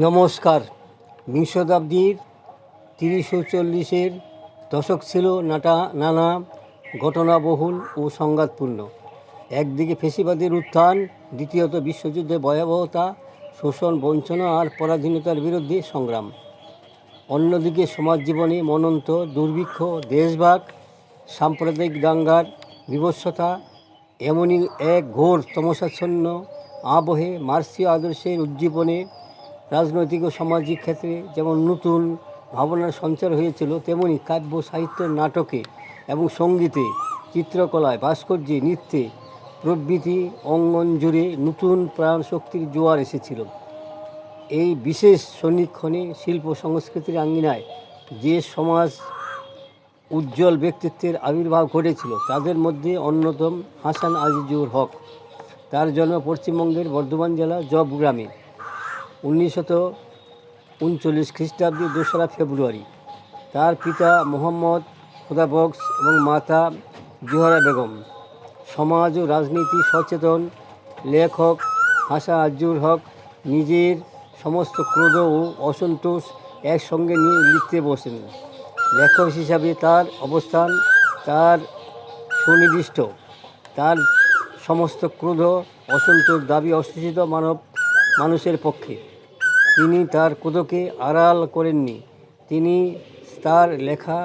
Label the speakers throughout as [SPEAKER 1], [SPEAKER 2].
[SPEAKER 1] নমস্কার। বিংশ শতাব্দীর ৩০ ও ৪০-এর দশক ছিল নানা ঘটনাবহুল ও সংঘাতপূর্ণ। একদিকে ফ্যাসিবাদের উত্থান, দ্বিতীয়ত বিশ্বযুদ্ধের ভয়াবহতা, শোষণ, বঞ্চনা আর পরাধীনতার বিরুদ্ধে সংগ্রাম। অন্যদিকে সমাজ জীবনে মনন্ত দুর্ভিক্ষ, দেশভাগ, সাম্প্রদায়িক দাঙ্গার বীভৎসতা। এমনই এক ঘোর তমসাচ্ছন্ন আবহে মার্ক্সীয় আদর্শের উজ্জীবনে রাজনৈতিক ও সামাজিক ক্ষেত্রে যেমন নতুন ভাবনার সঞ্চার হয়েছিল, তেমনি কাব্য, সাহিত্য, নাটকে এবং সঙ্গীতে, চিত্রকলায়, ভাস্কর্যে, নৃত্যে প্রভৃতি অঙ্গন জুড়ে নতুন প্রাণশক্তির জোয়ার এসেছিল। এই বিশেষ সন্নিক্ষণে শিল্প সংস্কৃতির আঙ্গিনায় যে সমাজ উজ্জ্বল ব্যক্তিত্বের আবির্ভাব ঘটেছিল, তাদের মধ্যে অন্যতম হাসান আজিজুর হক। তার জন্ম পশ্চিমবঙ্গের বর্ধমান জেলা জব গ্রামে 1939 খ্রিস্টাব্দে 2রা ফেব্রুয়ারি। তার পিতা মোহাম্মদ খোদাবক্স এবং মাতা জোহরা বেগম। সমাজ ও রাজনীতি সচেতন লেখক হাসান আজিজুর হক নিজের সমস্ত ক্রোধ ও অসন্তোষ একসঙ্গে নিয়ে লিখতে বসেন। লেখক হিসাবে তার অবস্থান তার সুনির্দিষ্ট। তার সমস্ত ক্রোধ, অসন্তোষ, দাবি অশোষিত মানুষের পক্ষে। তিনি তার ক্রোধকে আড়াল করেননি। তিনি তার লেখা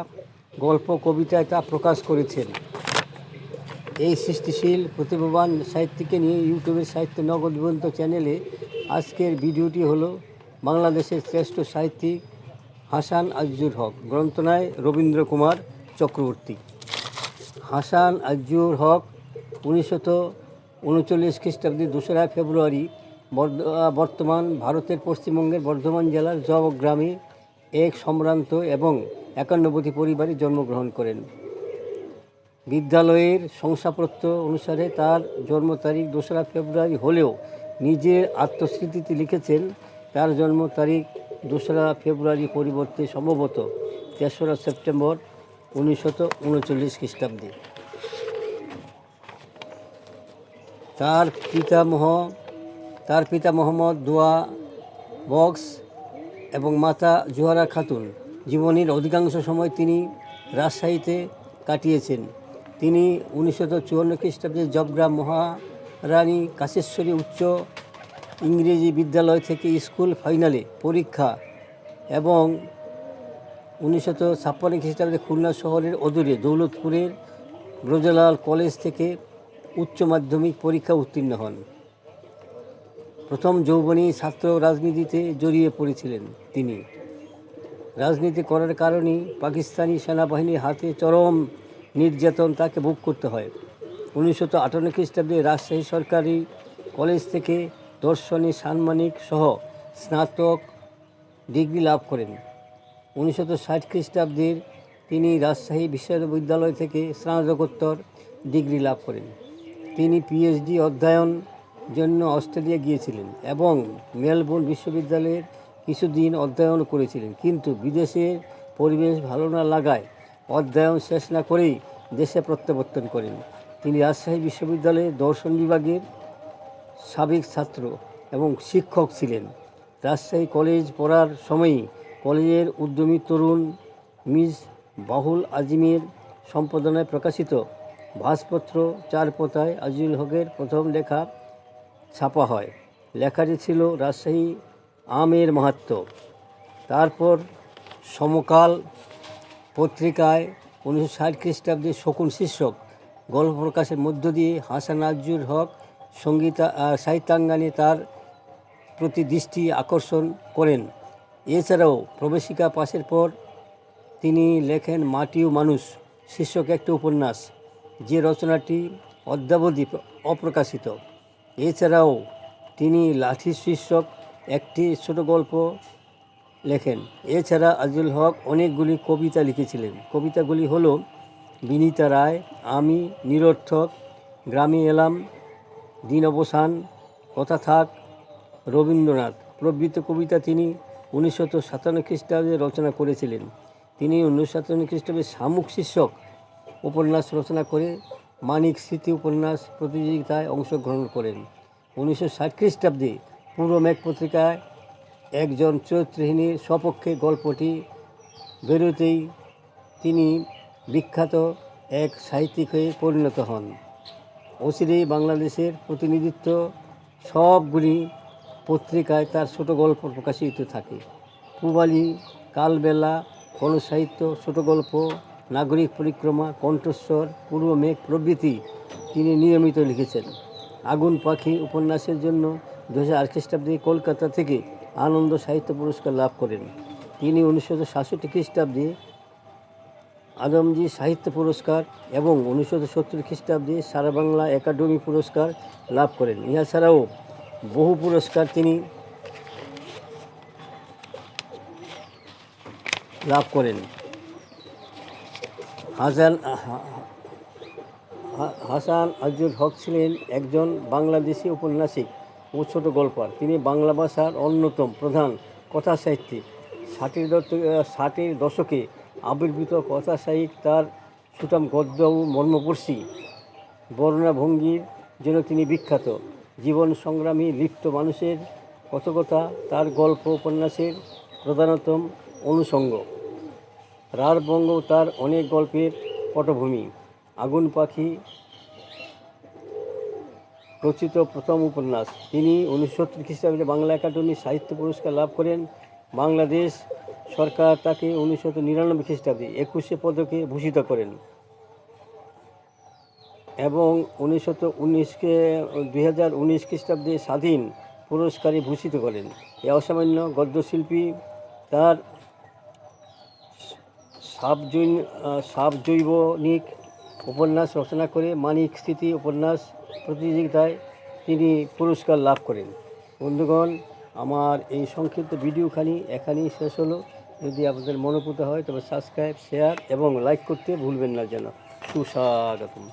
[SPEAKER 1] গল্প, কবিতায় তা প্রকাশ করেছেন। এই সৃষ্টিশীল প্রতিভাবান সাহিত্যিককে নিয়ে ইউটিউবের সাহিত্য নগর জীবন্ত চ্যানেলে আজকের ভিডিওটি হলো বাংলাদেশের শ্রেষ্ঠ সাহিত্যিক হাসান আজিজুর হক। গ্রন্থনায় রবীন্দ্র কুমার চক্রবর্তী। হাসান আজিজুর হক 1939 খ্রিস্টাব্দে 2রা ফেব্রুয়ারি বর্তমান ভারতের পশ্চিমবঙ্গের বর্ধমান জেলার জব গ্রামে এক সম্ভ্রান্ত এবং একান্নবর্তী পরিবারে জন্মগ্রহণ করেন। বিদ্যালয়ের শংসাপত্র অনুসারে তার জন্ম তারিখ 2রা ফেব্রুয়ারি হলেও নিজের আত্মস্মৃতিতে লিখেছেন তার জন্ম তারিখ 2রা ফেব্রুয়ারি পরিবর্তে সম্ভবত 3রা সেপ্টেম্বর 1939 খ্রিস্টাব্দে। তার পিতা মোহাম্মদ দোয়া বক্স এবং মাতা জোহরা খাতুন। জীবনের অধিকাংশ সময় তিনি রাজশাহীতে কাটিয়েছেন। তিনি 1954 খ্রিস্টাব্দে জবগ্রাম মহারানী কাশেশ্বরী উচ্চ ইংরেজি বিদ্যালয় থেকে স্কুল ফাইনালে পরীক্ষা এবং 1956 খ্রিস্টাব্দে খুলনা শহরের অদূরে দৌলতপুরের ব্রজলাল কলেজ থেকে উচ্চ মাধ্যমিক পরীক্ষা উত্তীর্ণ হন। প্রথম যৌবনী ছাত্র রাজনীতিতে জড়িয়ে পড়েছিলেন তিনি। রাজনীতি করার কারণে পাকিস্তানি সেনাবাহিনীর হাতে চরম নির্যাতন তাকে ভোগ করতে হয়। 1958 খ্রিস্টাব্দে রাজশাহী সরকারি কলেজ থেকে দর্শনে সাম্মানিক সহ স্নাতক ডিগ্রি লাভ করেন। 1960 খ্রিস্টাব্দের তিনি রাজশাহী বিশ্ববিদ্যালয় থেকে স্নাতকোত্তর ডিগ্রি লাভ করেন। তিনি পিএইচডি অধ্যয়ন জন্য অস্ট্রেলিয়া গিয়েছিলেন এবং মেলবোর্ন বিশ্ববিদ্যালয়ের কিছুদিন অধ্যয়ন করেছিলেন, কিন্তু বিদেশের পরিবেশ ভালো না লাগায় অধ্যয়ন শেষ না করেই দেশে প্রত্যাবর্তন করেন। তিনি রাজশাহী বিশ্ববিদ্যালয়ের দর্শন বিভাগের সাবেক ছাত্র এবং শিক্ষক ছিলেন। রাজশাহী কলেজ পড়ার সময়ই কলেজের উদ্যমী তরুণ মিস বাহুল আজিমের সম্পাদনায় প্রকাশিত ভাস্পত্র চারপোতায় আজিজুল হকের প্রথম লেখা ছাপা হয়। লেখাটি ছিল রাজশাহী আমের মাহাত্ম্য। তারপর সমকাল পত্রিকায় 1960 খ্রিস্টাব্দে শকুন শীর্ষক গল্প প্রকাশের মধ্য দিয়ে হাসান আজিজুর হক সাহিত্যাঙ্গনে তার প্রতি দৃষ্টি আকর্ষণ করেন। এছাড়াও প্রবেশিকা পাশের পর তিনি লেখেন মাটি ও মানুষ শীর্ষক একটি উপন্যাস, যে রচনাটি অদ্যাবধি অপ্রকাশিত। এছাড়াও তিনি লাঠি শীর্ষক একটি ছোট গল্প লেখেন। এছাড়া আজিজুল হক অনেকগুলি কবিতা লিখেছিলেন। কবিতাগুলি হল বিনীতা রায়, আমি, নিরর্থক, গ্রামে এলাম, দিন অবসান, কথা থাক, রবীন্দ্রনাথ প্রভৃতি কবিতা তিনি 1957 খ্রিস্টাব্দে রচনা করেছিলেন। তিনি 1957 খ্রিস্টাব্দে শামুক শীর্ষক উপন্যাস রচনা করে মানিক স্মৃতি উপন্যাস প্রতিযোগিতায় অংশগ্রহণ করেন। 1960 খ্রিস্টাব্দে পূর্ব মেঘ পত্রিকায় একজন চরিত্রহীনের সপক্ষে গল্পটি বেরোতেই তিনি বিখ্যাত এক সাহিত্যিক হয়ে পরিণত হন। অচিরেই বাংলাদেশের প্রতিনিধিত্ব সবগুলি পত্রিকায় তার ছোট গল্প প্রকাশিত থাকে। পূবালী, কালবেলা, গণসাহিত্য, ছোট গল্প, নাগরিক পরিক্রমা, কণ্ঠস্বর, পূর্ব মেঘ প্রভৃতি তিনি নিয়মিত লিখেছেন। আগুন পাখি উপন্যাসের জন্য 2008 খ্রিস্টাব্দে কলকাতা থেকে আনন্দ সাহিত্য পুরস্কার লাভ করেন। তিনি 1967 খ্রিস্টাব্দে আজমজী সাহিত্য পুরস্কার এবং 1970 খ্রিস্টাব্দে সারা বাংলা একাডেমি পুরস্কার লাভ করেন। ইহা ছাড়াও বহু পুরস্কার তিনি লাভ করেন। হাসান আজিজুল হক ছিলেন একজন বাংলাদেশি ঔপন্যাসিক ও ছোট গল্পকার। তিনি বাংলা ভাষার অন্যতম প্রধান কথাসাহিত্যিক। 60-এর দশকে আবির্ভূত কথাসাহিত্যিক। তার সুঠাম গদ্য ও মর্মস্পর্শী বর্ণনাভঙ্গির জন্য তিনি বিখ্যাত। জীবন সংগ্রামী লিপ্ত মানুষের কথকতা তার গল্প উপন্যাসের প্রধানতম অনুষঙ্গ। রাঢ়বঙ্গ তার অনেক গল্পের পটভূমি। আগুন পাখি রচিত প্রথম উপন্যাস। তিনি 1970 খ্রিস্টাব্দে বাংলা একাডেমি সাহিত্য পুরস্কার লাভ করেন। বাংলাদেশ সরকার তাকে 1999 খ্রিস্টাব্দে 21 পদকে ভূষিত করেন এবং 2019 খ্রিস্টাব্দে স্বাধীন পুরস্কারে ভূষিত করেন। এ অসামান্য গদ্যশিল্পী তার সাবজৈবনিক উপন্যাস রচনা করে মানিক স্মৃতি উপন্যাস প্রতিযোগিতায় তিনি পুরস্কার লাভ করেন। বন্ধুগণ, আমার এই সংক্ষিপ্ত ভিডিওখানি এখানেই শেষ হলো। যদি আপনাদের মনোপুত হয় তবে সাবস্ক্রাইব, শেয়ার এবং লাইক করতে ভুলবেন না যেন। সুস্বাগতম।